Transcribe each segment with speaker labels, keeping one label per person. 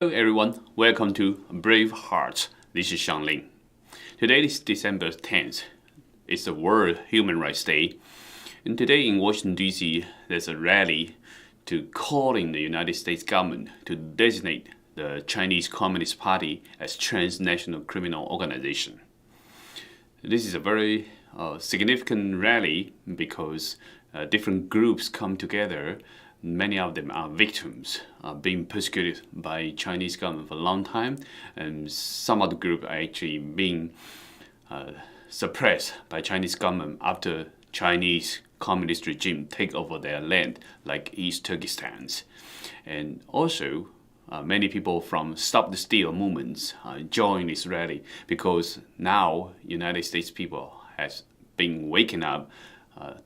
Speaker 1: Hello everyone, welcome to BraveHearts. This is Ling. Today is December 10th. It's the World Human Rights Day. And today in Washington DC, there's a rally to calling the United States government to designate the Chinese Communist Party as transnational criminal organization. This is a very significant rally because different groups come together. Many of them are victims, being persecuted by Chinese government for a long time, and some of the group are actually being suppressed by Chinese government after Chinese communist regime take over their land, like East Turkestan. And also, many people from Stop the Steal movements join this rally because now United States people has been waking up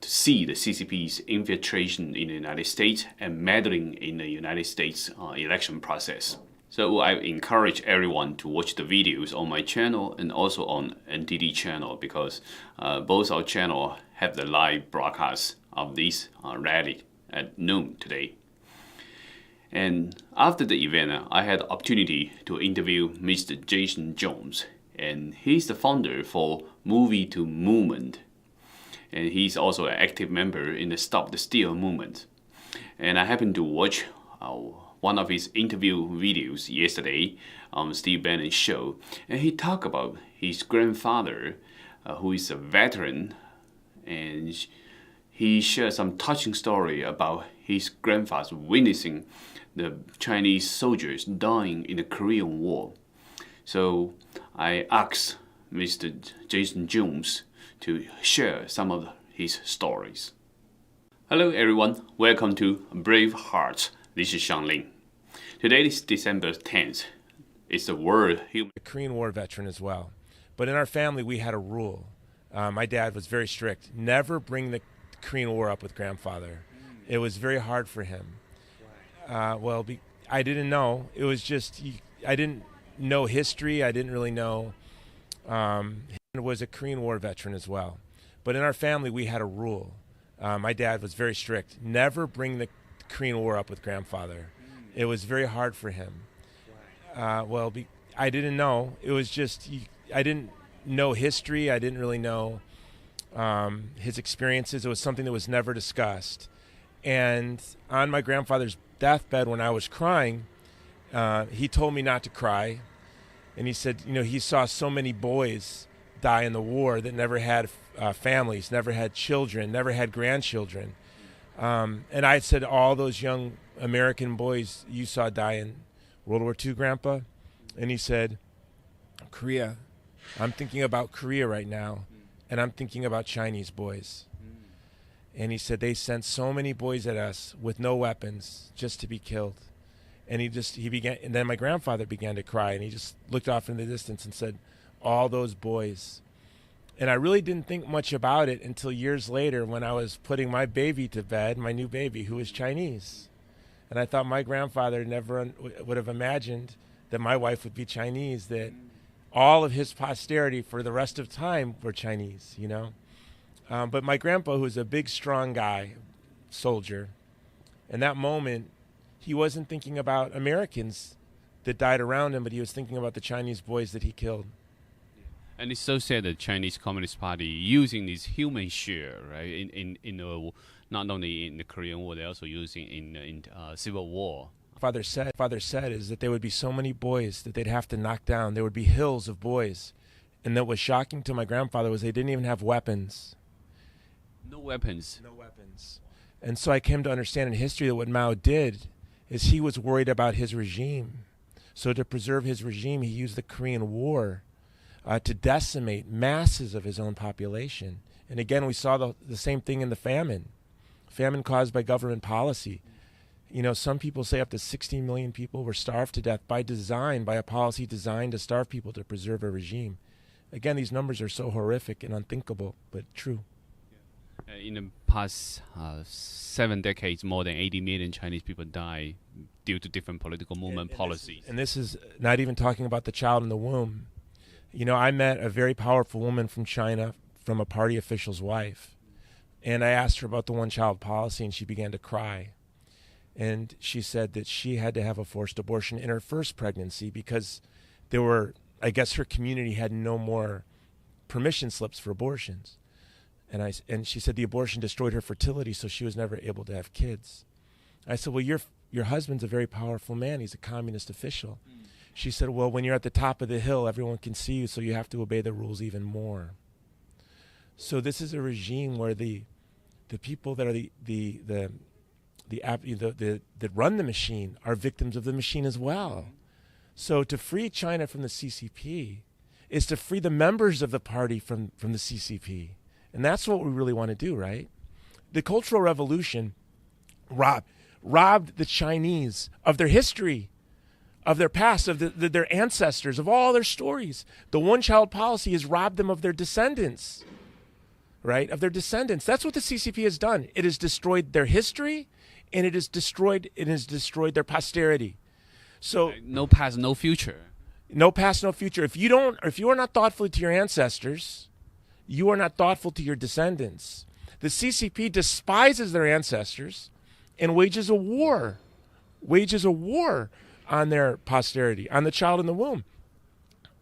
Speaker 1: to see the CCP's infiltration in the United States and meddling in the United States election process. So I encourage everyone to watch the videos on my channel and also on NTD channel because both our channel have the live broadcast of this rally at noon today. And after the event, I had the opportunity to interview Mr. Jason Jones, and he's the founder for Movie to Movement. And he's also an active member in the Stop the Steal movement. And I happened to watch one of his interview videos yesterday on Steve Bannon's show, and he talked about his grandfather, who is a veteran, and he shared some touching story about his grandfather witnessing the Chinese soldiers dying in the Korean War. So I asked Mr. Jason Jones to share some of his stories. Hello everyone, welcome to BraveHearts. This is Ling. Today is December 10th. It's the World Human...
Speaker 2: A Korean War veteran as well. But in our family, we had a rule. My dad was very strict. Never bring the Korean War up with grandfather. It was very hard for him. I didn't know. It was just, I didn't know history. I didn't really know... was a Korean War veteran as well. But in our family, we had a rule. My dad was very strict. Never bring the Korean War up with grandfather. It was very hard for him. I didn't know. It was just, I didn't know history. I didn't really know his experiences. It was something that was never discussed. And on my grandfather's deathbed when I was crying, he told me not to cry. And he said, he saw so many boys die in the war that never had families, never had children, never had grandchildren. And I said, all those young American boys you saw die in World War II, Grandpa? And he said, Korea. I'm thinking about Korea right now, and I'm thinking about Chinese boys. And he said, they sent so many boys at us with no weapons just to be killed. And and then my grandfather began to cry, and he just looked off in the distance and said, all those boys. And I really didn't think much about it until years later when I was putting my baby to bed, my new baby, who was Chinese. And I thought my grandfather never would have imagined that my wife would be Chinese, that all of his posterity for the rest of time were Chinese, But my grandpa, who was a big, strong guy, soldier, in that moment, he wasn't thinking about Americans that died around him, but he was thinking about the Chinese boys that he killed.
Speaker 1: And it's so sad that Chinese Communist Party using this human share, right? Not only in the Korean War, they're also using in Civil War.
Speaker 2: Father said is that there would be so many boys that they'd have to knock down. There would be hills of boys. And that was shocking to my grandfather was they didn't even have weapons.
Speaker 1: No weapons.
Speaker 2: No weapons. And so I came to understand in history that what Mao did is he was worried about his regime. So to preserve his regime, he used the Korean War to decimate masses of his own population. And again, we saw the same thing in the famine caused by government policy. Some people say up to 16 million people were starved to death by design, by a policy designed to starve people to preserve a regime. Again, these numbers are so horrific and unthinkable, but true.
Speaker 1: In the past 7 decades, more than 80 million Chinese people died due to different political movement policies.
Speaker 2: And this is not even talking about the child in the womb. I met a very powerful woman from China, from a party official's wife. And I asked her about the one-child policy, and she began to cry. And she said that she had to have a forced abortion in her first pregnancy because there were, I guess her community had no more permission slips for abortions. And she said the abortion destroyed her fertility, so she was never able to have kids. I said, well, your husband's a very powerful man. He's a communist official. She said, well, when you're at the top of the hill, everyone can see you, so you have to obey the rules even more. So this is a regime where the people that are that run the machine are victims of the machine as well. So to free China from the CCP is to free the members of the party from the CCP. And that's what we really want to do, right? The Cultural Revolution robbed the Chinese of their history, of their past, of their ancestors, of all their stories. The one-child policy has robbed them of their descendants, right? Of their descendants. That's what the CCP has done. It has destroyed their history, and it has destroyed their posterity. So
Speaker 1: no past, no future.
Speaker 2: No past, no future. If you are not thoughtful to your ancestors, you are not thoughtful to your descendants. The CCP despises their ancestors and wages a war on their posterity, on the child in the womb.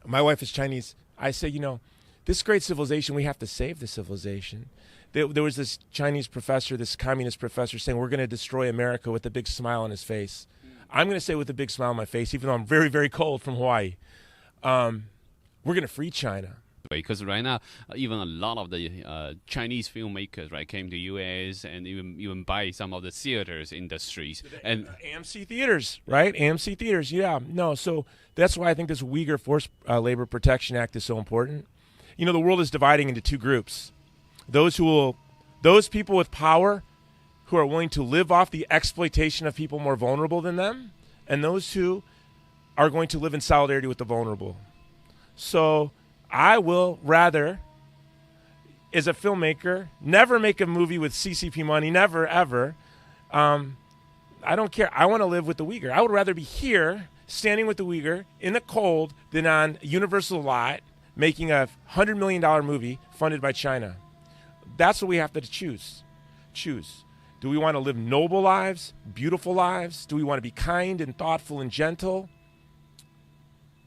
Speaker 2: My wife is Chinese. I say, this great civilization, we have to save the civilization. There was this Chinese professor, this communist professor, saying we're going to destroy America with a big smile on his face. I'm going to say with a big smile on my face, even though I'm very, very cold from Hawaii, we're going to free China.
Speaker 1: Because right now, even a lot of the Chinese filmmakers, right, came to U.S. and even buy some of the theaters industries and
Speaker 2: AMC theaters, right? AMC theaters, yeah. No, so that's why I think this Uyghur Forced Labor Protection Act is so important. The world is dividing into two groups: those people with power who are willing to live off the exploitation of people more vulnerable than them, and those who are going to live in solidarity with the vulnerable. So I will rather, as a filmmaker, never make a movie with CCP money, never, ever. I don't care. I want to live with the Uyghur. I would rather be here, standing with the Uyghur in the cold, than on Universal lot, making a $100 million movie funded by China. That's what we have to choose. Do we want to live noble lives, beautiful lives? Do we want to be kind and thoughtful and gentle?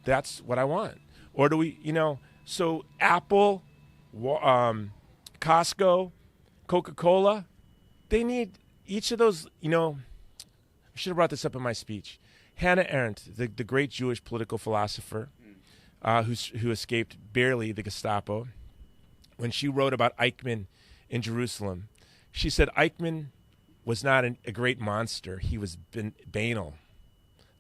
Speaker 2: That's what I want. Or do we, so Apple, Costco, Coca-Cola, they need each of those, I should have brought this up in my speech. Hannah Arendt, the great Jewish political philosopher who escaped barely the Gestapo, when she wrote about Eichmann in Jerusalem, she said Eichmann was not a great monster. He was banal.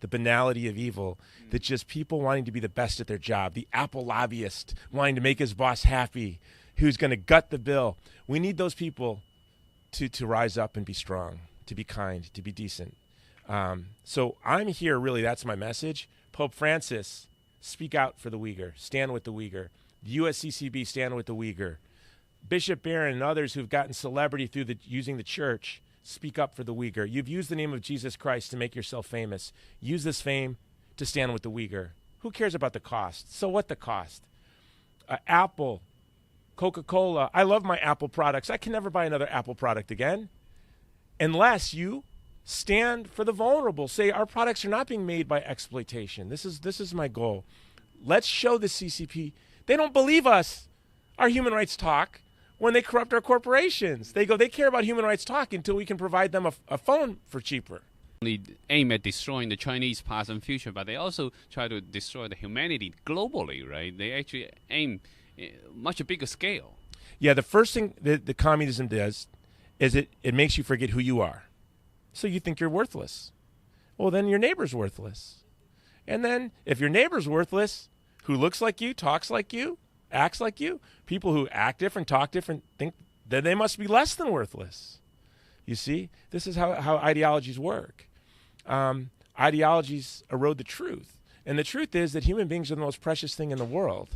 Speaker 2: The banality of evil, that just people wanting to be the best at their job, the Apple lobbyist wanting to make his boss happy, who's going to gut the bill. We need those people to rise up and be strong, to be kind, to be decent. So I'm here, really, that's my message. Pope Francis, speak out for the Uyghur. Stand with the Uyghur. The USCCB, stand with the Uyghur. Bishop Barron and others who've gotten celebrity through using the church, speak up for the Uyghur. You've used the name of Jesus Christ to make yourself famous. Use this fame to stand with the Uyghur. Who cares about the cost? So what the cost? Apple, Coca-Cola. I love my Apple products. I can never buy another Apple product again unless you stand for the vulnerable. Say our products are not being made by exploitation. This is my goal. Let's show the CCP. They don't believe us, our human rights talk, when they corrupt our corporations. They care about human rights talk until we can provide them a phone for cheaper.
Speaker 1: They aim at destroying the Chinese past and future, but they also try to destroy the humanity globally, right? They actually aim much bigger scale.
Speaker 2: Yeah, the first thing that the communism does is it makes you forget who you are. So you think you're worthless. Well, then your neighbor's worthless. And then if your neighbor's worthless, who looks like you, talks like you, acts like you, people who act different, talk different, think that they must be less than worthless. You see, this is how ideologies work. Ideologies erode the truth. And the truth is that human beings are the most precious thing in the world,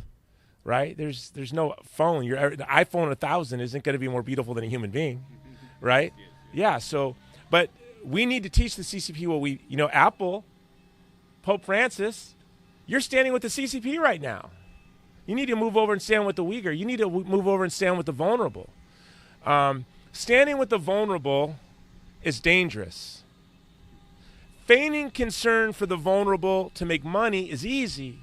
Speaker 2: right? There's no phone. The iPhone 1000 isn't going to be more beautiful than a human being, right? Yeah, so, but we need to teach the CCP what Apple, Pope Francis, you're standing with the CCP right now. You need to move over and stand with the Uyghur. You need to move over and stand with the vulnerable. Standing with the vulnerable is dangerous. Feigning concern for the vulnerable to make money is easy.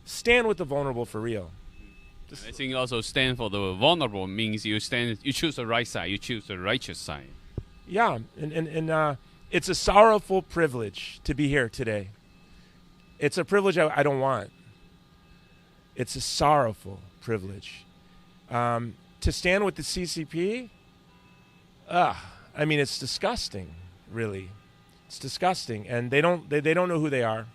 Speaker 2: Stand with the vulnerable for real.
Speaker 1: I think also stand for the vulnerable means you choose the right side, you choose the righteous side.
Speaker 2: Yeah, and it's a sorrowful privilege to be here today. It's a privilege I don't want. It's a sorrowful privilege. To stand with the CCP, I mean, it's disgusting, really. It's disgusting, and they don't know who they are.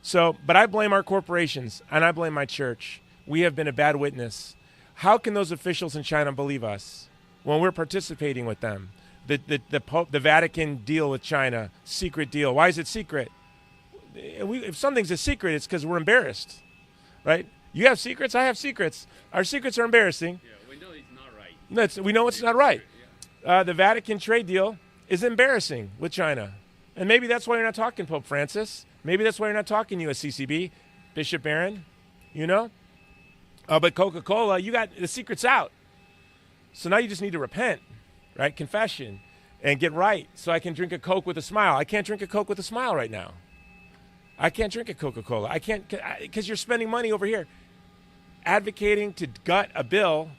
Speaker 2: So, but I blame our corporations, and I blame my church. We have been a bad witness. How can those officials in China believe us when we're participating with them? The Vatican deal with China, secret deal. Why is it secret? If something's a secret, it's because we're embarrassed, right? You have secrets, I have secrets. Our secrets are embarrassing.
Speaker 1: Yeah, we know it's not right.
Speaker 2: We know it's not right. The Vatican trade deal is embarrassing with China. And maybe that's why you're not talking, Pope Francis. Maybe that's why you're not talking, U.S. CCB, Bishop Barron, you know? But Coca-Cola, you got the secrets out. So now you just need to repent, right? Confession, and get right so I can drink a Coke with a smile. I can't drink a Coke with a smile right now. I can't drink a Coca-Cola. I can't, because you're spending money over here advocating to gut a bill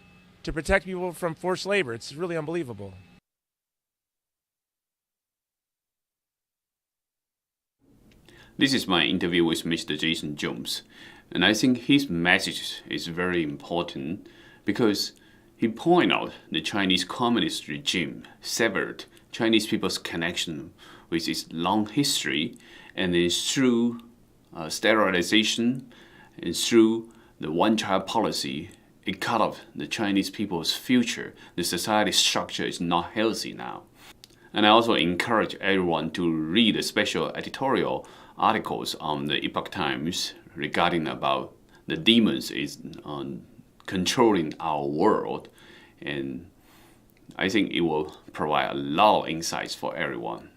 Speaker 2: to protect people from forced labor. It's really unbelievable.
Speaker 1: This is my interview with Mr. Jason Jones, and I think his message is very important because he pointed out the Chinese Communist regime severed Chinese people's connection with its long history, and it's through sterilization and through the one-child policy, it cut off the Chinese people's future. The society structure is not healthy now. And I also encourage everyone to read the special editorial articles on the Epoch Times regarding about the demons is controlling our world, and I think it will provide a lot of insights for everyone.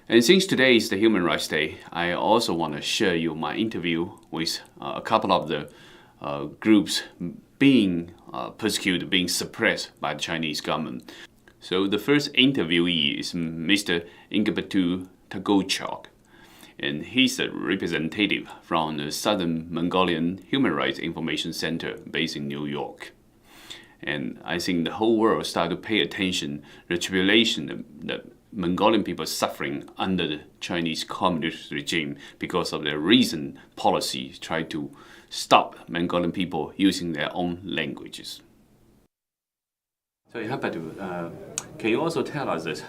Speaker 1: And since today is the Human Rights Day, I also want to share you my interview with a couple of the groups being persecuted, being suppressed by the Chinese government. So the first interviewee is Mr. Ingabatu Tagochok, and he's a representative from the Southern Mongolian Human Rights Information Center based in New York. And I think the whole world started to pay attention to the tribulation that Mongolian people suffering under the Chinese Communist regime because of their recent policy trying to stop Mongolian people using their own languages. So Ingabatu, can you also tell us that,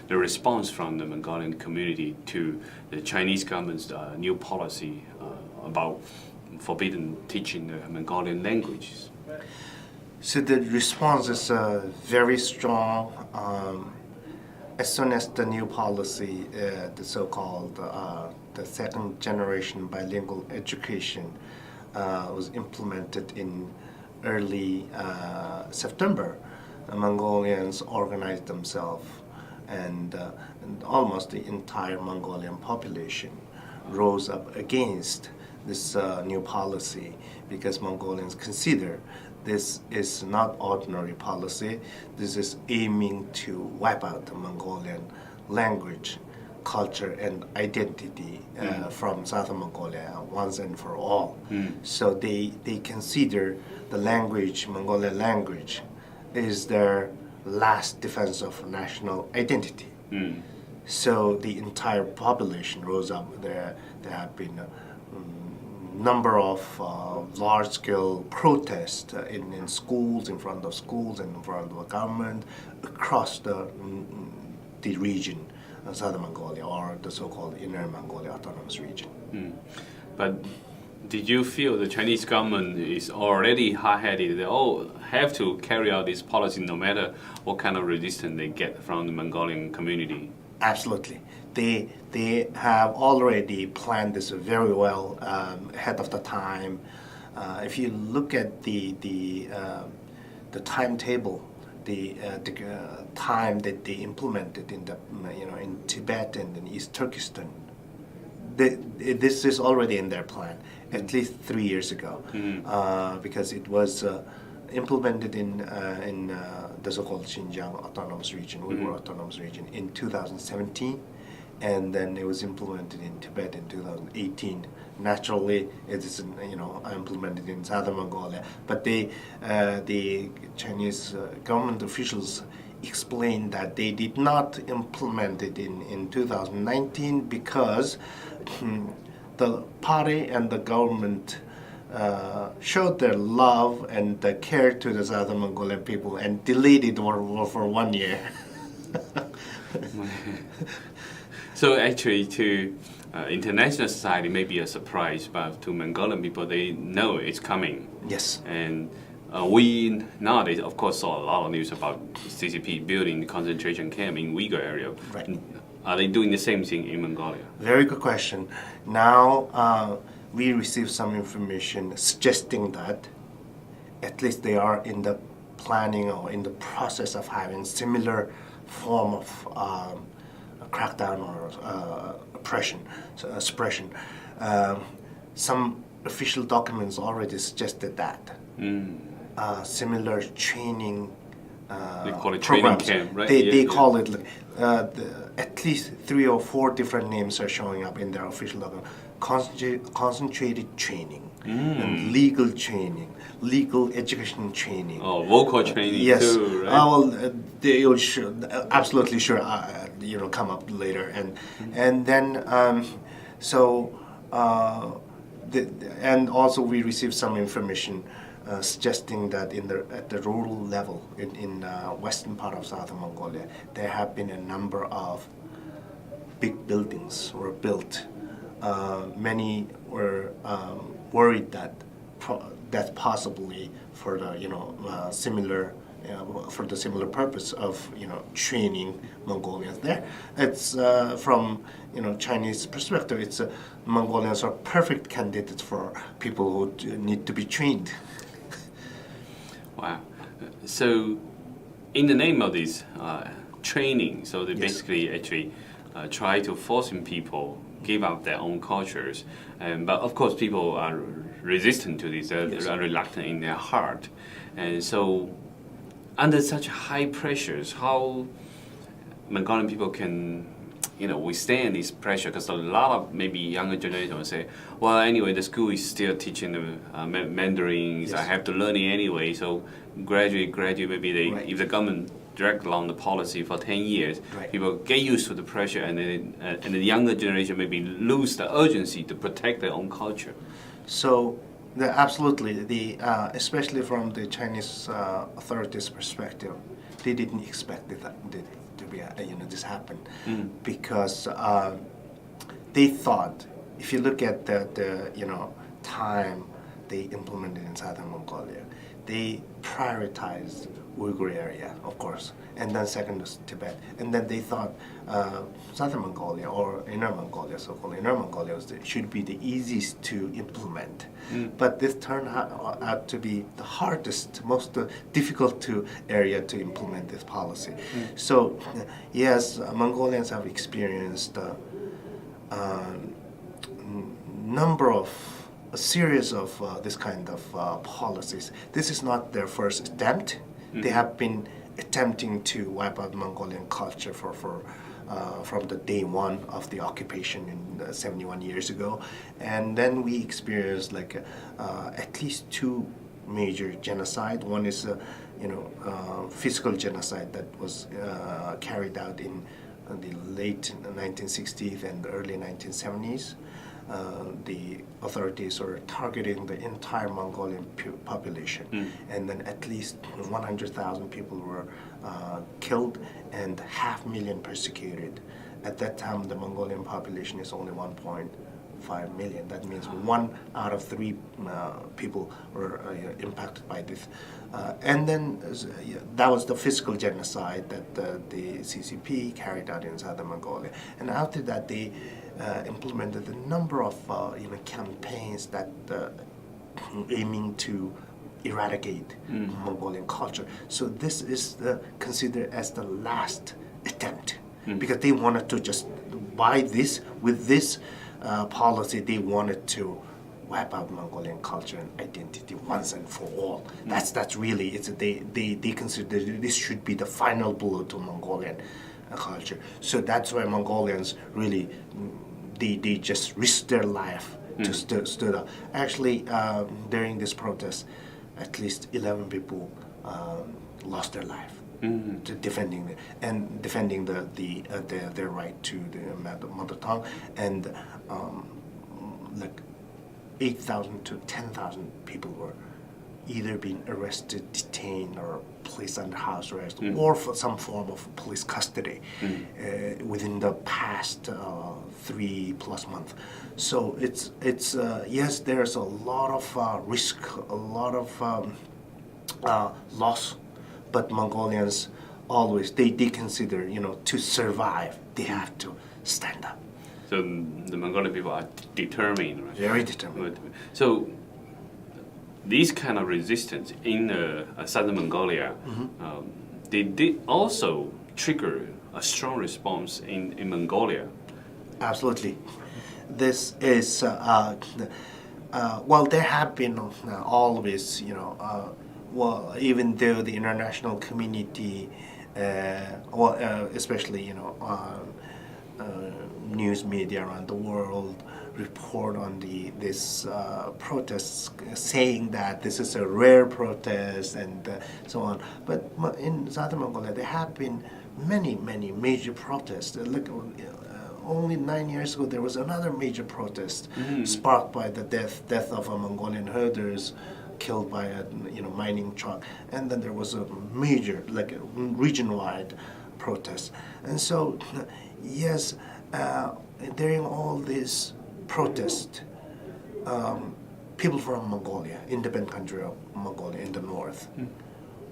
Speaker 1: the response from the Mongolian community to the Chinese government's new policy about forbidden teaching the Mongolian languages?
Speaker 3: So the response is very strong. As soon as the new policy, the so-called the second generation bilingual education was implemented in early September, the Mongolians organized themselves, and almost the entire Mongolian population rose up against this new policy, because Mongolians consider this is not ordinary policy. This is aiming to wipe out the Mongolian language, culture, and identity from Southern Mongolia once and for all. So they consider the language, Mongolian language, is their last defense of national identity. So the entire population rose up. There have been number of large-scale protests in schools, in front of schools, and in front of the government across the region, Southern Mongolia, or the so-called Inner Mongolia Autonomous Region.
Speaker 1: But did you feel the Chinese government is already hard-headed? They all have to carry out this policy no matter what kind of resistance they get from the Mongolian community?
Speaker 3: Absolutely. They have already planned this very well ahead of the time. If you look at the timetable, the time that they implemented in the in Tibet and in East Turkestan, this is already in their plan, at least 3 years ago, because it was implemented in the so-called Xinjiang Autonomous Region, Uyghur Autonomous Region, in 2017, and then it was implemented in Tibet in 2018. Naturally, it is implemented in Southern Mongolia, but the Chinese government officials explained that they did not implement it in 2019 because the party and the government showed their love and the care to the Southern Mongolian people and delayed it for 1 year.
Speaker 1: So actually, to international society, may be a surprise, but to Mongolian people, they know it's coming.
Speaker 3: Yes.
Speaker 1: And we nowadays, of course, saw a lot of news about CCP building the concentration camp in Uyghur area.
Speaker 3: Right.
Speaker 1: Are they doing the same thing in Mongolia?
Speaker 3: Very good question. Now, we received some information suggesting that at least they are in the planning or in the process of having similar form of crackdown or suppression. Some official documents already suggested that. Similar training
Speaker 1: They call it
Speaker 3: programs.
Speaker 1: training camp, right?
Speaker 3: They call it, at least 3 or 4 different names are showing up in their official document. Concentrated training, and legal training, legal education training.
Speaker 1: Oh, vocal training
Speaker 3: Yes.
Speaker 1: too, right?
Speaker 3: They will absolutely sure, come up later, and then and also we received some information suggesting that at the rural level in western part of Southern Mongolia, there have been a number of big buildings were built. Many were worried that that's possibly for the similar purpose of training Mongolians there. It's from Chinese perspective, it's Mongolians are perfect candidates for people who need to be trained.
Speaker 1: Wow. So, in the name of this training, so they
Speaker 3: Yes.
Speaker 1: basically actually try to forcing people give up their own cultures. But of course, people are resistant to this,
Speaker 3: Yes.
Speaker 1: are reluctant in their heart. And so, under such high pressures, how Mongolian people can withstand this pressure? Because a lot of maybe younger generation will say, well, anyway, the school is still teaching them Mandarin,
Speaker 3: Yes.
Speaker 1: I have to learn it anyway, so gradually, maybe
Speaker 3: Right.
Speaker 1: if the government direct along the policy for 10 years,
Speaker 3: Right.
Speaker 1: people get used to the pressure, and then and the younger generation maybe lose the urgency to protect their own culture.
Speaker 3: So, absolutely, especially from the Chinese authorities' perspective, they didn't expect it to be this happen, because they thought, if you look at the time they implemented in Southern Mongolia, they prioritized Uyghur area, of course, and then second was Tibet, and then they thought Southern Mongolia or Inner Mongolia, so-called Inner Mongolia, should be the easiest to implement. But this turned out to be the hardest, most difficult area to implement this policy. So, yes, Mongolians have experienced a series of this kind of policies. This is not their first attempt. They have been attempting to wipe out Mongolian culture from the day one of the occupation in 71 years ago, and then we experienced at least 2 major genocide. One is physical genocide that was carried out in the late 1960s and early 1970s. The authorities were targeting the entire Mongolian population, and then at least 100,000 people were killed and 500,000 persecuted. At that time, the Mongolian population is only 1.5 million. That means 1 out of 3 people were impacted by this. And then that was the physical genocide that the CCP carried out in Southern Mongolia. And after that, they implemented a number of campaigns that aiming to eradicate Mongolian culture. So this is considered as the last attempt, because they wanted to just with this policy, they wanted to wipe out Mongolian culture and identity once and for all. That's really they consider this should be the final blow to Mongolian culture. So that's why Mongolians really, they just risked their life to stood up. Actually, during this protest, at least 11 people lost their life to defending their right to the mother tongue, and like 8,000 to 10,000 people were either being arrested, detained, or placed under house arrest, or for some form of police custody within the past 3+ months. So it's yes, there's a lot of risk, a lot of loss, but Mongolians always they consider, to survive they have to stand up.
Speaker 1: So the Mongolian people are determined, right?
Speaker 3: Very determined.
Speaker 1: So these kind of resistance in southern Mongolia, they did also trigger a strong response in Mongolia.
Speaker 3: Absolutely. This is well, there have been always, well, even though the international community, especially news media around the world report on this protests, saying that this is a rare protest and so on. But in southern Mongolia, there have been many major protests. Only 9 years ago, there was another major protest sparked by the death of a Mongolian herders killed by a mining truck, and then there was a major, like a region-wide protest. And so, yes, during all these protests, people from Mongolia, independent country of Mongolia in the north,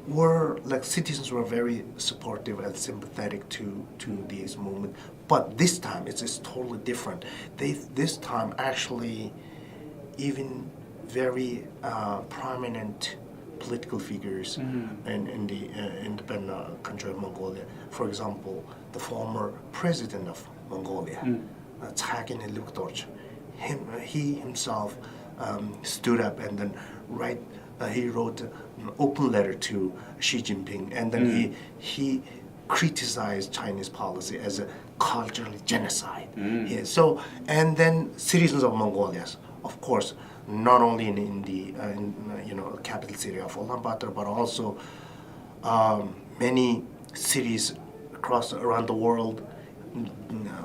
Speaker 3: were like citizens were very supportive and sympathetic to these movements. But this time it's totally different. This time actually even very prominent political figures in the independent country of Mongolia. For example, the former president of Mongolia, Tsakhin Luktorch, he himself stood up and then he wrote an open letter to Xi Jinping, and then he criticized Chinese policy as a cultural genocide. Yeah, so, and then citizens of Mongolia, of course, not only in the capital city of Ulaanbaatar, but also many cities around the world,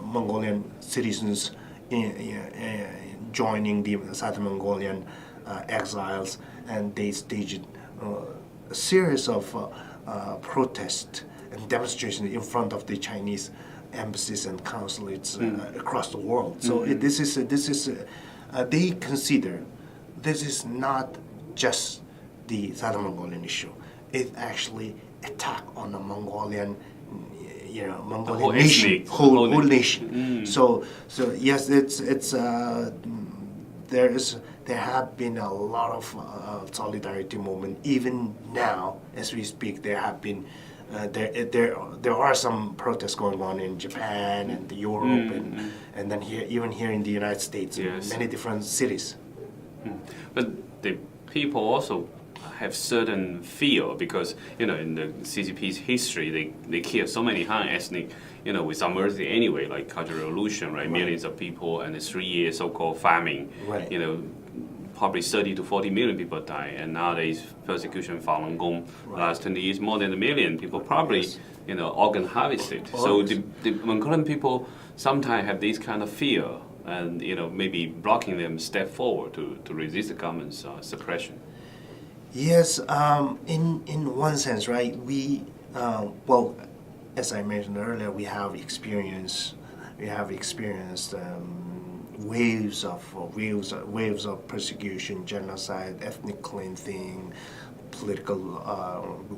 Speaker 3: Mongolian citizens joining the Southern Mongolian exiles, and they staged a series of protests and demonstrations in front of the Chinese embassies and consulates across the world. So this is they consider this is not just the Southern Mongolian issue. It actually attack on the Mongolian, Mongolian nation, whole nation. So yes, there have been a lot of solidarity movement. Even now, as we speak, there have been there are some protests going on in Japan and Europe and then even here in the United States, in many different cities.
Speaker 1: But the people also have certain fear because in the CCP's history they killed so many Han ethnic with some mercy anyway, like Cultural Revolution, right? Millions of people, and the 3 year so-called famine,
Speaker 3: right.
Speaker 1: Probably 30 to 40 million people die, and nowadays persecution Falun Gong, last 20 years more than 1 million people probably organ harvested. So the Mongolian people sometimes have this kind of fear, and maybe blocking them step forward to resist the government's suppression.
Speaker 3: Yes, in one sense, right? We well, as I mentioned earlier, we have experienced waves of persecution, genocide, ethnic cleansing, political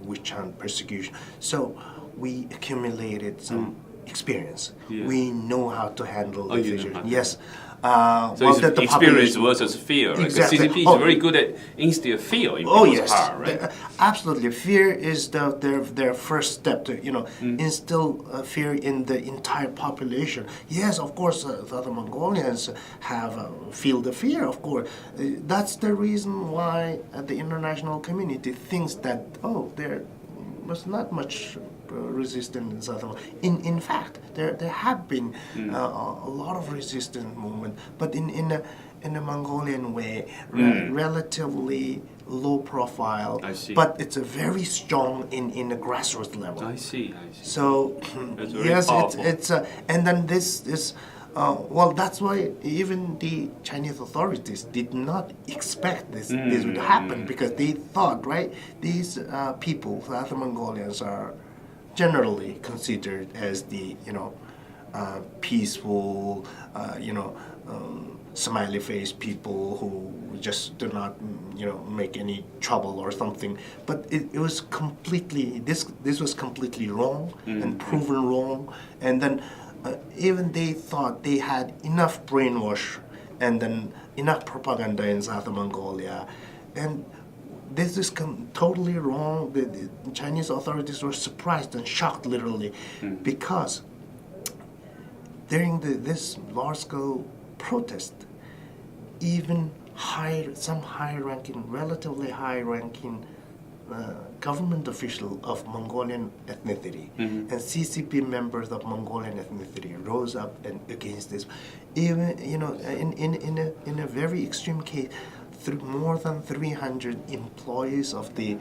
Speaker 3: witch hunt, persecution. So we accumulated some experience. Yeah. We know how to handle the situation. Yes.
Speaker 1: So it's experience versus fear. Right?
Speaker 3: Exactly.
Speaker 1: The CCP is very good at instilling fear in people's heart, right?
Speaker 3: Absolutely. Fear is their first step to instill fear in the entire population. Yes, of course, the other Mongolians feel the fear. Of course, that's the reason why the international community thinks that there was not much resistance in South America. In fact, there have been a lot of resistance movement, but in a Mongolian way, relatively low profile.
Speaker 1: I see.
Speaker 3: But it's a very strong in the grassroots level.
Speaker 1: I see.
Speaker 3: So
Speaker 1: That's very
Speaker 3: yes,
Speaker 1: powerful.
Speaker 3: it's and then this. Well, that's why even the Chinese authorities did not expect this would happen, because they thought, right, these people, South Mongolians, are generally considered as the peaceful, smiley face people who just do not make any trouble or something. But it was completely this was completely wrong and proven wrong, and then. Even they thought they had enough brainwash and then enough propaganda in South Mongolia, and this is totally wrong. The Chinese authorities were surprised and shocked, literally, because during this large-scale protest, even some relatively high-ranking government official of Mongolian ethnicity and CCP members of Mongolian ethnicity rose up and against this. Even in a very extreme case, more than 300 employees of the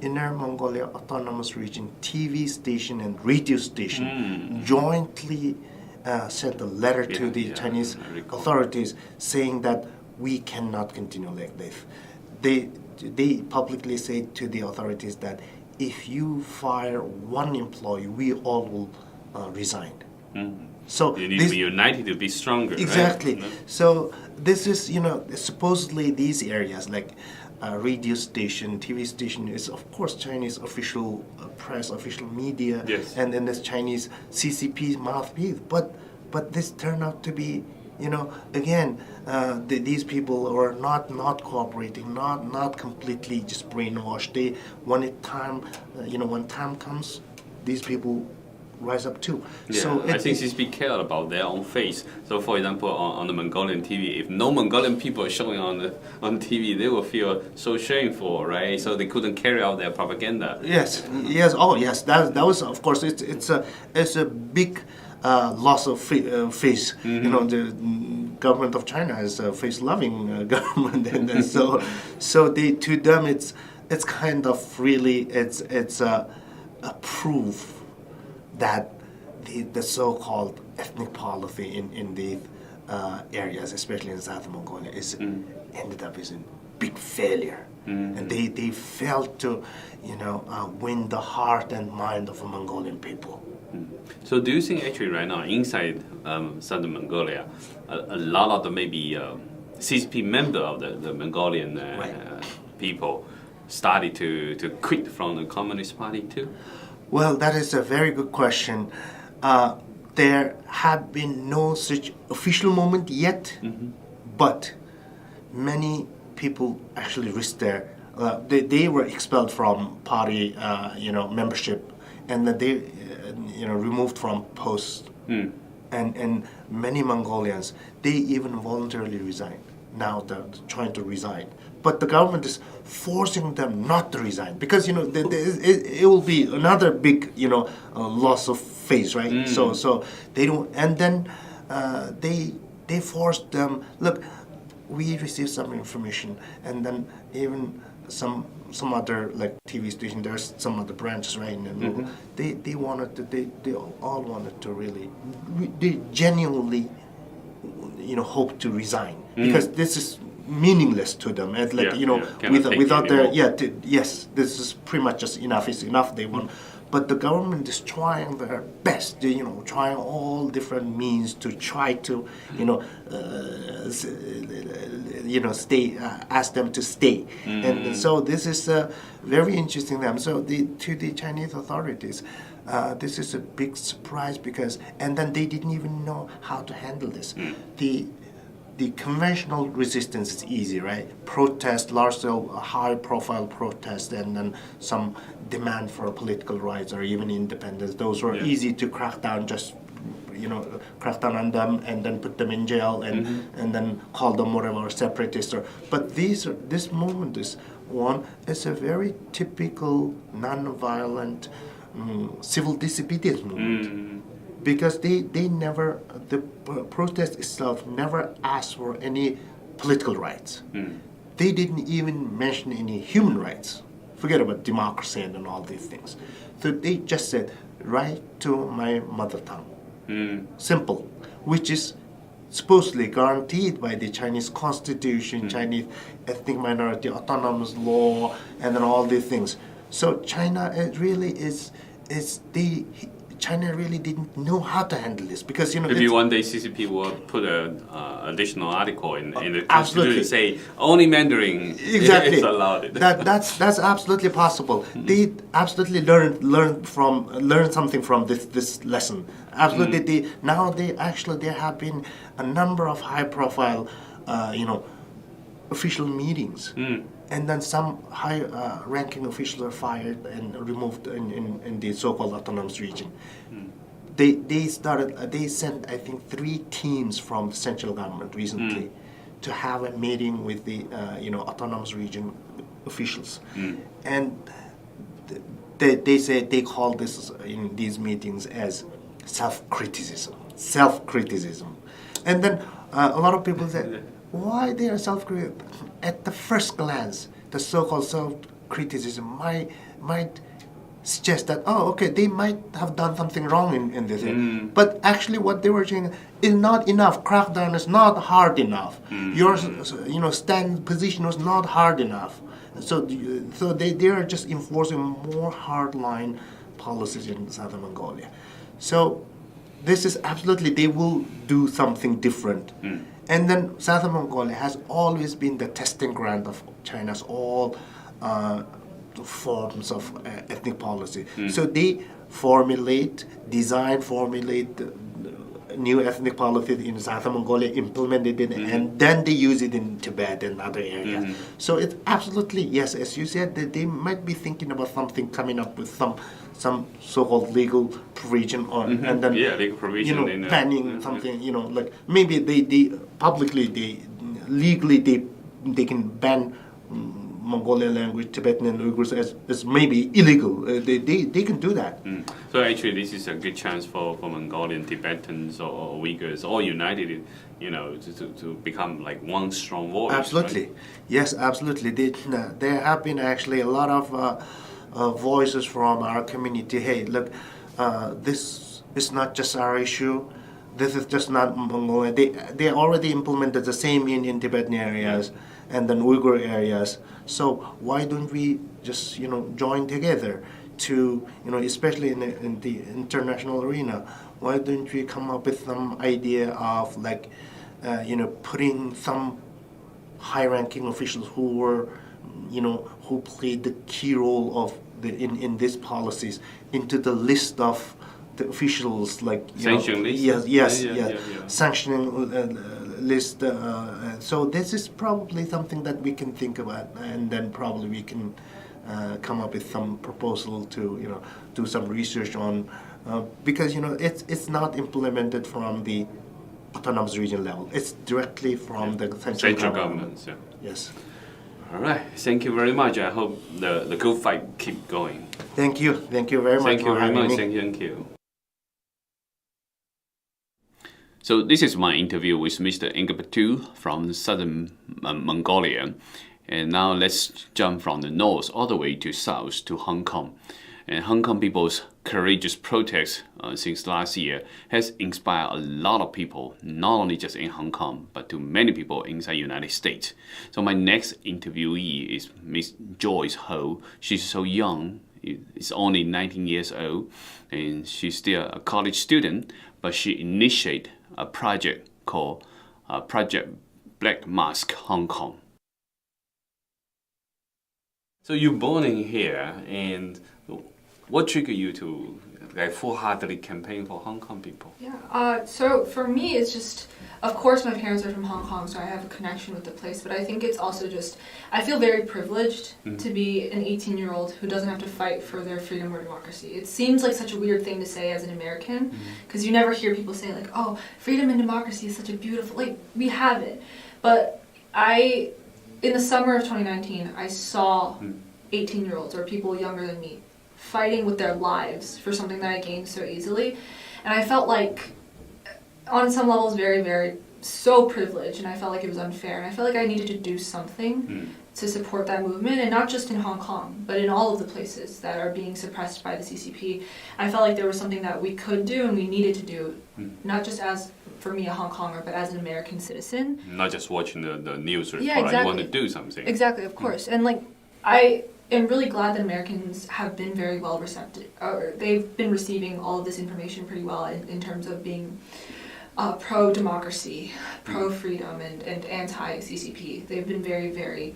Speaker 3: Inner Mongolia Autonomous Region TV station and radio station jointly sent a letter to the Chinese authorities saying that we cannot continue like this. They publicly say to the authorities that if you fire one employee, we all will resign. So
Speaker 1: You need to be united to be stronger.
Speaker 3: exactly.
Speaker 1: Right?
Speaker 3: So this is supposedly these areas like radio station, TV station is of course Chinese official press, official media,
Speaker 1: Yes.
Speaker 3: and then there's Chinese CCP mouthpiece. But this turned out to be. Again, these people are not cooperating, not completely just brainwashed. They when time comes, these people rise up too.
Speaker 1: Yeah,
Speaker 3: So
Speaker 1: I think CCP care about their own face. So, for example, on the Mongolian TV, if no Mongolian people are showing on TV, they will feel so shameful, right? So they couldn't carry out their propaganda.
Speaker 3: yes, that was of course it's a big. Loss of face. The government of China is a face-loving government, and then so to them it's kind of really it's a proof that the so-called ethnic policy in these areas, especially in South Mongolia, ended up as a big failure, and they failed to win the heart and mind of the Mongolian people.
Speaker 1: So do you think actually right now inside Southern Mongolia, a lot of the maybe CCP member of the Mongolian people started to quit from the Communist Party too?
Speaker 3: Well, that is a very good question. There have been no such official movement yet, but many people actually risked their. They were expelled from party, membership, and then they, removed from posts. And many Mongolians, they even voluntarily resigned. Now they're trying to resign, but the government is forcing them not to resign because it will be another big loss of face, right? So they don't, and then they forced them. Look, we received some information, and then even some other like TV station. There's some other branches right in the middle. They wanted to. They all wanted to really. They genuinely, hope to resign because this is meaningless to them. And without their yes, this is pretty much just enough. It's enough. They want. But the government is trying their best, trying all different means to try to, stay, ask them to stay. And so this is very interesting to them. So to the Chinese authorities, this is a big surprise and then they didn't even know how to handle this. The conventional resistance is easy, right? Protest, large-scale, high-profile protest, and then some demand for political rights or even independence. Those were easy to crack down, just crack down on them and then put them in jail and then call them whatever separatists. But this movement is a very typical non-violent civil disobedience movement. Because they never, the protest itself never asked for any political rights. They didn't even mention any human rights. Forget about democracy and all these things. So they just said, right to my mother tongue. Simple. Which is supposedly guaranteed by the Chinese constitution, Chinese ethnic minority autonomous law, and then all these things. So China China really didn't know how to handle this because
Speaker 1: maybe one day CCP will put an additional article in the constitution
Speaker 3: absolutely.
Speaker 1: to say only Mandarin
Speaker 3: exactly
Speaker 1: is allowed.
Speaker 3: That's absolutely possible. They absolutely learned something from this lesson. Absolutely, there have been a number of high profile, official meetings. And then some high-ranking officials are fired and removed in the so-called autonomous region. They sent, I think, 3 teams from the central government recently to have a meeting with the autonomous region officials, and they say they call this in these meetings as self-criticism, and then a lot of people say, why they are self-critical? At the first glance, the so-called self-criticism might suggest that, they might have done something wrong in this. But actually what they were saying is not enough. Crackdown is not hard enough. Your stand position was not hard enough. So they are just enforcing more hardline policies in Southern Mongolia. So this is absolutely, they will do something different. And then Southern Mongolia has always been the testing ground of China's all forms of ethnic policy. So they design, formulate new ethnic policy in Southern Mongolia, implemented it, and then they use it in Tibet and other areas. So it's absolutely, yes, as you said, that they might be thinking about something, coming up with some so-called legal provision, and then
Speaker 1: legal provision,
Speaker 3: planning something, like maybe they publicly, legally they can ban Mongolian language, Tibetan and Uyghurs as maybe illegal. They can do that.
Speaker 1: So actually, this is a good chance for Mongolian, Tibetans, or Uyghurs, all united, to become like one strong voice.
Speaker 3: Absolutely,
Speaker 1: right?
Speaker 3: Yes, absolutely. There have been actually a lot of voices from our community. Hey, look, this is not just our issue. This is just not Mongolia. They already implemented the same in Tibetan areas and then Uyghur areas. So why don't we just join together to especially in the international arena? Why don't we come up with some idea of like putting some high-ranking officials who were who played the key role of in these policies into the list of the officials, like
Speaker 1: sanction list.
Speaker 3: Yes, sanctioning list. So this is probably something that we can think about, and then probably we can come up with some proposal to do some research on, because it's not implemented from the autonomous region level. It's directly from the central government.
Speaker 1: Yeah.
Speaker 3: Yes.
Speaker 1: All right. Thank you very much. I hope the good fight keep going.
Speaker 3: Thank you. Thank you very much.
Speaker 1: Thank you very much. Thank you. So this is my interview with Mr. Ingabatu from southern Mongolia. And now let's jump from the north all the way to south to Hong Kong. And Hong Kong people's courageous protest since last year has inspired a lot of people, not only just in Hong Kong, but to many people inside the United States. So my next interviewee is Miss Joyce Ho. She's so young, is only 19 years old, and she's still a college student, but she initiated a project called Project Black Mask Hong Kong. So you're born in here, and what triggered you to full-heartedly campaign for Hong Kong people?
Speaker 4: Yeah, so for me, it's just, of course my parents are from Hong Kong, so I have a connection with the place, but I think it's also just, I feel very privileged to be an 18-year-old who doesn't have to fight for their freedom or democracy. It seems like such a weird thing to say as an American, because you never hear people say like, oh, freedom and democracy is such a beautiful, like, we have it. But in the summer of 2019, I saw 18-year-olds or people younger than me fighting with their lives for something that I gained so easily. And I felt like, on some levels, very, very, so privileged, and I felt like it was unfair. And I felt like I needed to do something to support that movement, and not just in Hong Kong, but in all of the places that are being suppressed by the CCP. I felt like there was something that we could do and we needed to do, not just as, for me, a Hong Konger, but as an American citizen.
Speaker 1: Not just watching the news report,
Speaker 4: Yeah, exactly.
Speaker 1: You want to do something.
Speaker 4: Exactly, of course. And like, I am really glad that Americans have been very well receptive, or they've been receiving all of this information pretty well in terms of being pro-democracy, pro-freedom, and anti-CCP. They've been very, very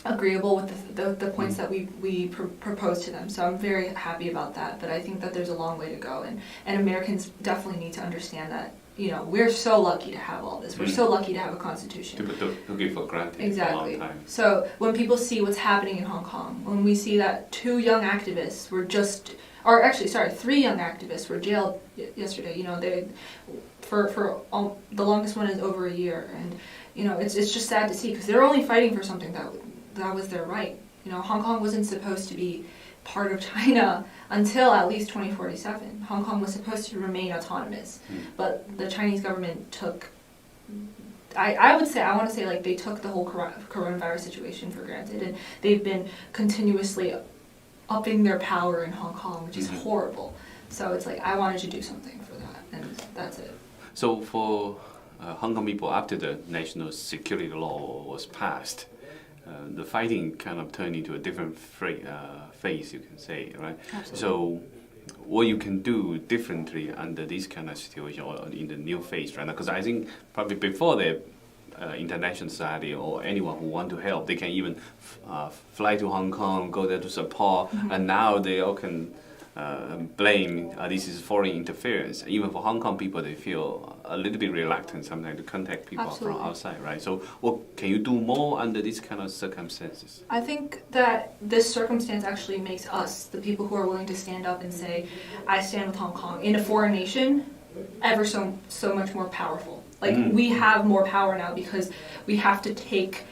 Speaker 4: agreeable with the points that we proposed to them. So I'm very happy about that. But I think that there's a long way to go, and Americans definitely need to understand that, you know, we're so lucky to have all this. We're so lucky to have a constitution.
Speaker 1: People took it for granted
Speaker 4: Exactly.
Speaker 1: for a long time.
Speaker 4: So when people see what's happening in Hong Kong, when we see that 2 young activists were just, or actually, sorry, 3 young activists were jailed yesterday. You know, they for the longest one is over a year, and you know, it's just sad to see, because they're only fighting for something that was their right. You know, Hong Kong wasn't supposed to be part of China until at least 2047. Hong Kong was supposed to remain autonomous, but the Chinese government took, I want to say like they took the whole coronavirus situation for granted, and they've been continuously upping their power in Hong Kong, which is horrible. So it's like, I wanted to do something for that, and that's it.
Speaker 1: So for Hong Kong people, after the national security law was passed, the fighting kind of turned into a different phase, you can say, right?
Speaker 4: Absolutely.
Speaker 1: So what you can do differently under this kind of situation, or in the new phase right now? Because I think probably before the international society or anyone who want to help, they can even fly to Hong Kong, go there to support, and now they all can blame this is foreign interference. Even for Hong Kong people, they feel a little bit reluctant sometimes to contact people
Speaker 4: Absolutely.
Speaker 1: from outside, right? So what can you do more under these kind of circumstances?
Speaker 4: I think that this circumstance actually makes us, the people who are willing to stand up and say, I stand with Hong Kong, in a foreign nation, ever so much more powerful. Like, we have more power now because we have to take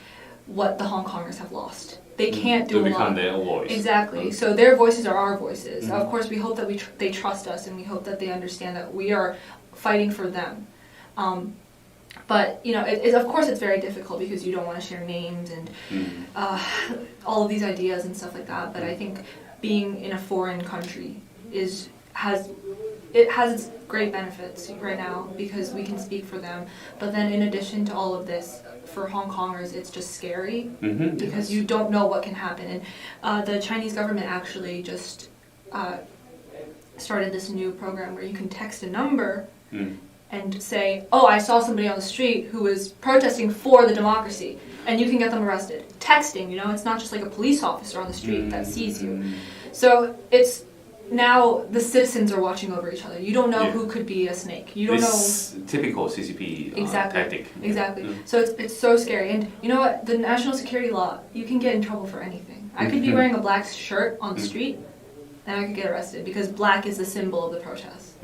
Speaker 4: what the Hong Kongers have lost. They can't do a lot.
Speaker 1: To become their voice.
Speaker 4: Exactly. So their voices are our voices. Of course, we hope that they trust us, and we hope that they understand that we are fighting for them. But you know, of course, it's very difficult because you don't want to share names and all of these ideas and stuff like that. But I think being in a foreign country has its great benefits right now because we can speak for them. But then, in addition to all of this, for Hong Kongers, it's just scary because you don't know what can happen. And the Chinese government actually just started this new program where you can text a number and say, oh, I saw somebody on the street who was protesting for the democracy, and you can get them arrested. Texting, you know, it's not just like a police officer on the street that sees you. So it's now the citizens are watching over each other. You don't know who could be a snake. You don't know.
Speaker 1: Typical CCP tactic.
Speaker 4: Exactly. So it's so scary. And you know what? The national security law, you can get in trouble for anything. I could be wearing a black shirt on the street, and I could get arrested because black is the symbol of the protest.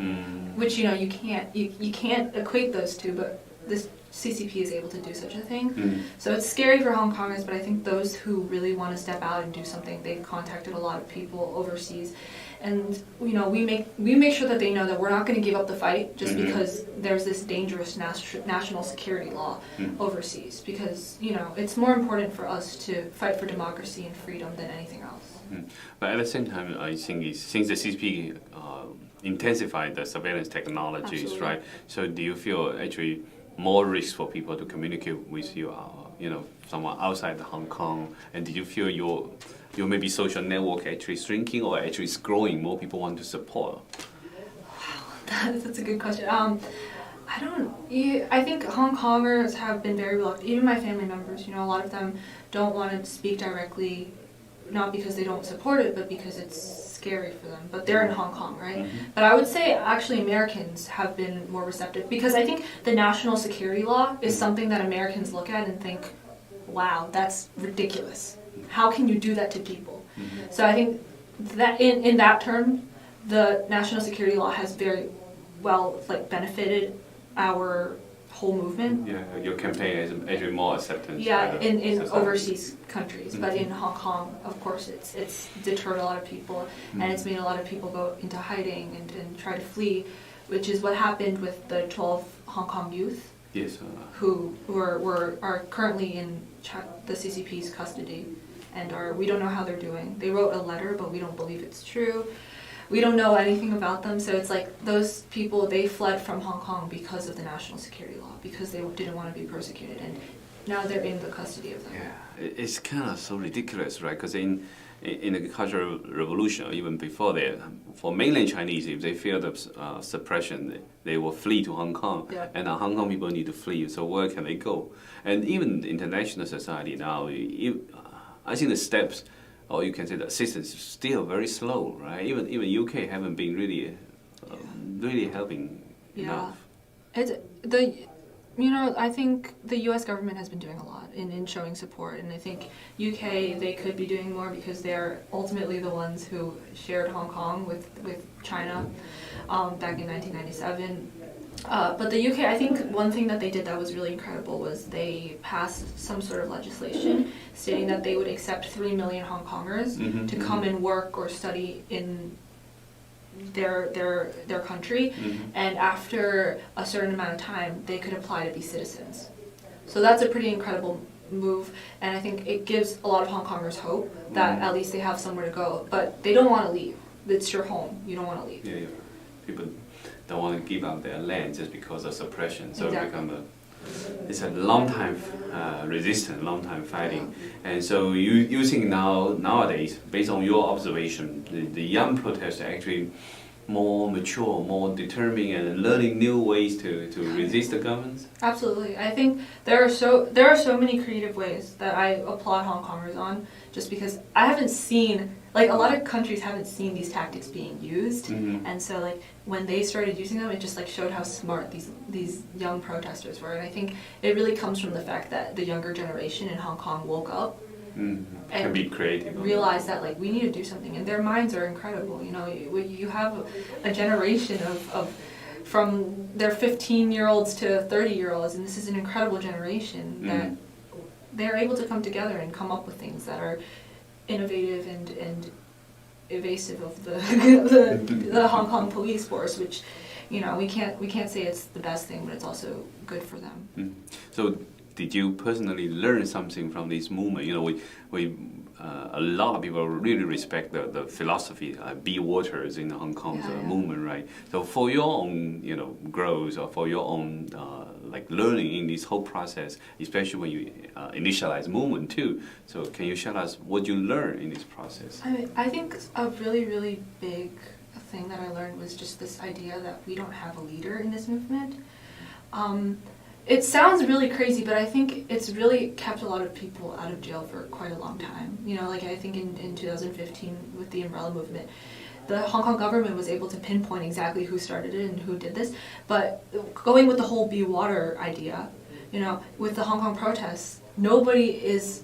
Speaker 4: Which, you know, you can't equate those two, but this CCP is able to do such a thing. So it's scary for Hong Kongers, but I think those who really want to step out and do something, they've contacted a lot of people overseas. And, you know, we make sure that they know that we're not going to give up the fight just because there's this dangerous national security law overseas. Because, you know, it's more important for us to fight for democracy and freedom than anything else.
Speaker 1: But at the same time, I think since the CCP intensified the surveillance technologies,
Speaker 4: Absolutely.
Speaker 1: right? So do you feel actually more risk for people to communicate with you, you know, someone outside Hong Kong? And did you feel your maybe social network actually shrinking or actually is growing? More people want to support?
Speaker 4: Wow, that's a good question. I think Hong Kongers have been very reluctant. Even my family members, you know, a lot of them don't want to speak directly, not because they don't support it, but because it's scary for them. But they're in Hong Kong, right? But I would say actually Americans have been more receptive because I think the national security law is something that Americans look at and think, wow, that's ridiculous. How can you do that to people? So I think that in that term, the national security law has very well benefited our whole movement.
Speaker 1: Yeah, your campaign is actually more acceptance.
Speaker 4: Yeah, in
Speaker 1: society.
Speaker 4: overseas countries, but in Hong Kong, of course, it's deterred a lot of people, and it's made a lot of people go into hiding and try to flee, which is what happened with the 12 Hong Kong youth.
Speaker 1: Yes.
Speaker 4: Who are currently in the CCP's custody, and we don't know how they're doing. They wrote a letter, but we don't believe it's true. We don't know anything about them, so it's like those people, they fled from Hong Kong because of the national security law, because they didn't want to be persecuted, and now they're in the custody of them.
Speaker 1: Yeah, it's kind of so ridiculous, right? Because in the Cultural Revolution, or even before that, for mainland Chinese, if they fear the suppression, they will flee to Hong Kong.
Speaker 4: Yeah.
Speaker 1: And Hong Kong people need to flee, so where can they go? And even the international society now, I think the steps, or you can say the assistance, is still very slow, right? Even UK haven't been really helping enough.
Speaker 4: I think the U.S. government has been doing a lot in showing support, and I think UK, they could be doing more because they're ultimately the ones who shared Hong Kong with China back in 1997. But the UK, I think one thing that they did that was really incredible was they passed some sort of legislation stating that they would accept 3 million Hong Kongers to come and work or study in their country, and after a certain amount of time they could apply to be citizens. So that's a pretty incredible move, and I think it gives a lot of Hong Kongers hope that at least they have somewhere to go, but they don't want to leave. It's your home. You don't want to leave.
Speaker 1: Yeah. People don't want to give up their land just because of suppression, so
Speaker 4: Exactly.
Speaker 1: it's a long time resistance, long time fighting. And so you think nowadays, based on your observation, the young protesters are actually more mature, more determined, and learning new ways to resist the government?
Speaker 4: Absolutely. I think there are so many creative ways that I applaud Hong Kongers on, just because I haven't seen, like, a lot of countries haven't seen these tactics being used, and so like when they started using them, it just like showed how smart these young protesters were, and I think it really comes from the fact that the younger generation in Hong Kong woke up
Speaker 1: Can be creative.
Speaker 4: realize that like we need to do something, and their minds are incredible. You have a generation of from their 15-year-olds to 30-year-olds, and this is an incredible generation that they're able to come together and come up with things that are innovative and evasive of the Hong Kong police force, which we can't say it's the best thing, but it's also good for them.
Speaker 1: So did you personally learn something from this movement? We a lot of people really respect the philosophy, be waters in the Hong Kong's movement, right? So for your own, growth, or for your own like learning in this whole process, especially when you initialize movement too. So can you share us what you learned in this process?
Speaker 4: I think a really, really big thing that I learned was just this idea that we don't have a leader in this movement. It sounds really crazy, but I think it's really kept a lot of people out of jail for quite a long time. Like I think in 2015 with the Umbrella movement, the Hong Kong government was able to pinpoint exactly who started it and who did this. But going with the whole Be Water idea, with the Hong Kong protests, nobody is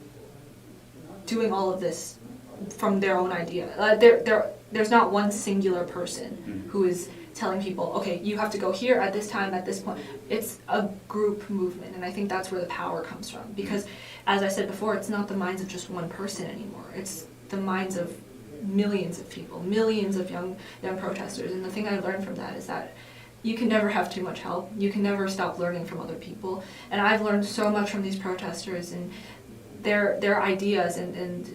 Speaker 4: doing all of this from their own idea. There's not one singular person who is telling people, okay, you have to go here at this time, at this point. It's a group movement, and I think that's where the power comes from. Because, as I said before, it's not the minds of just one person anymore. It's the minds of millions of people, millions of young protesters. And the thing I learned from that is that you can never have too much help. You can never stop learning from other people. And I've learned so much from these protesters and their ideas, and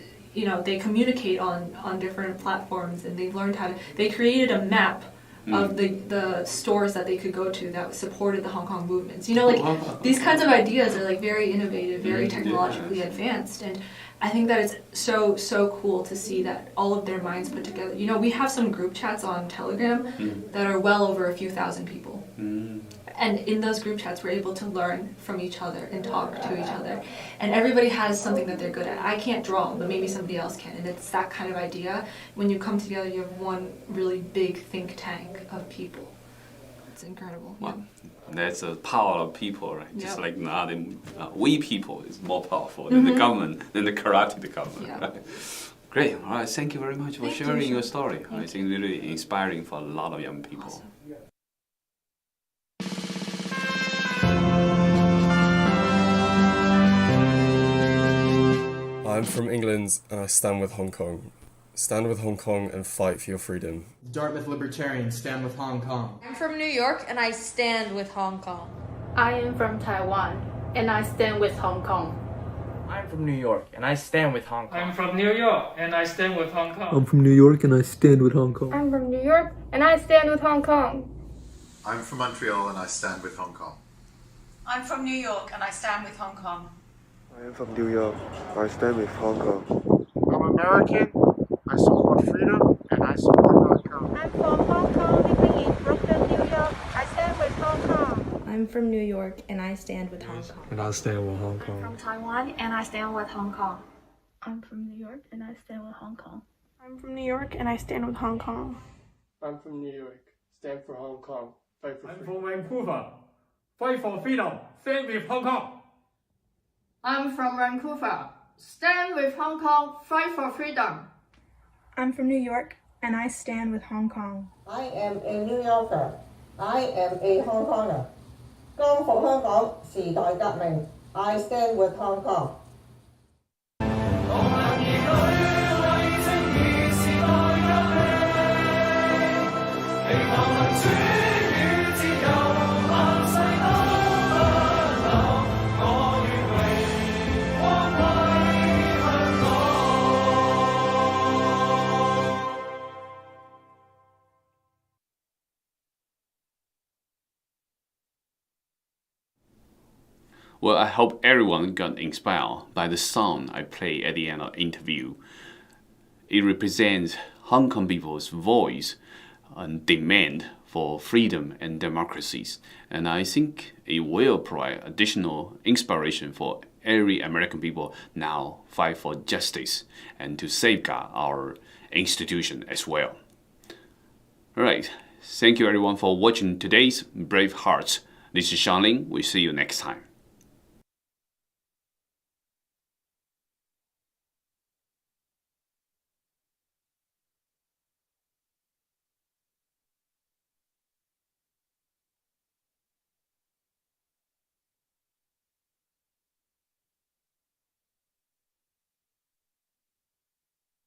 Speaker 4: they communicate on different platforms, and they've learned they created a map of the stores that they could go to that supported the Hong Kong movements. These kinds of ideas are like very innovative, very technologically advanced, and I think that it's so cool to see that all of their minds put together. We have some group chats on Telegram that are well over a few thousand people. And in those group chats, we're able to learn from each other and talk to each other. And everybody has something that they're good at. I can't draw, but maybe somebody else can. And it's that kind of idea. When you come together, you have one really big think tank of people. It's incredible.
Speaker 1: Well, that's the power of people, right? Just like now, we people is more powerful than the government, than the karate government.
Speaker 4: Yeah.
Speaker 1: Right? Great. All right. Thank you very much for sharing your story. I think really inspiring for a lot of young people.
Speaker 4: Awesome.
Speaker 5: I'm from England and I stand with Hong Kong. Stand with Hong Kong and fight for your freedom.
Speaker 6: Dartmouth Libertarian, stand with Hong Kong.
Speaker 7: I'm from New York and I stand with Hong Kong.
Speaker 8: I am from Taiwan and I stand with Hong Kong.
Speaker 9: I'm from New York and I stand with Hong Kong.
Speaker 10: I'm from New York and I stand with Hong Kong.
Speaker 11: I'm from New York and I stand with Hong Kong.
Speaker 8: I'm from New York and I stand with Hong Kong.
Speaker 12: I'm from Montreal and I stand with Hong Kong.
Speaker 13: I'm from New York and I stand with Hong Kong.
Speaker 14: I am from New York. I stand with Hong Kong.
Speaker 15: I'm American. I support freedom and I support Hong Kong.
Speaker 16: I'm from Hong Kong, living in Brooklyn, New York. I stand with Hong Kong.
Speaker 17: I'm from New York and I stand with Hong Kong.
Speaker 18: And I stand with Hong Kong.
Speaker 19: I'm from Taiwan and I stand with Hong Kong.
Speaker 20: I'm from New York and I stand with Hong Kong.
Speaker 21: I'm from New York and I stand with Hong Kong.
Speaker 22: I'm from New York. Stand for Hong Kong. Fight for freedom.
Speaker 10: I'm from Vancouver. Fight for freedom. Stand with Hong Kong.
Speaker 23: I'm from Vancouver. Stand with Hong Kong. Fight for freedom.
Speaker 24: I'm from New York and I stand with Hong Kong.
Speaker 25: I am a New Yorker. I am a Hong Konger. 光復香港，時代革命 I stand with Hong Kong.
Speaker 1: Well, I hope everyone got inspired by the song I play at the end of the interview. It represents Hong Kong people's voice and demand for freedom and democracies. And I think it will provide additional inspiration for every American people now fight for justice and to safeguard our institution as well. All right. Thank you everyone for watching today's Brave Hearts. This is Xiangling. We'll see you next time.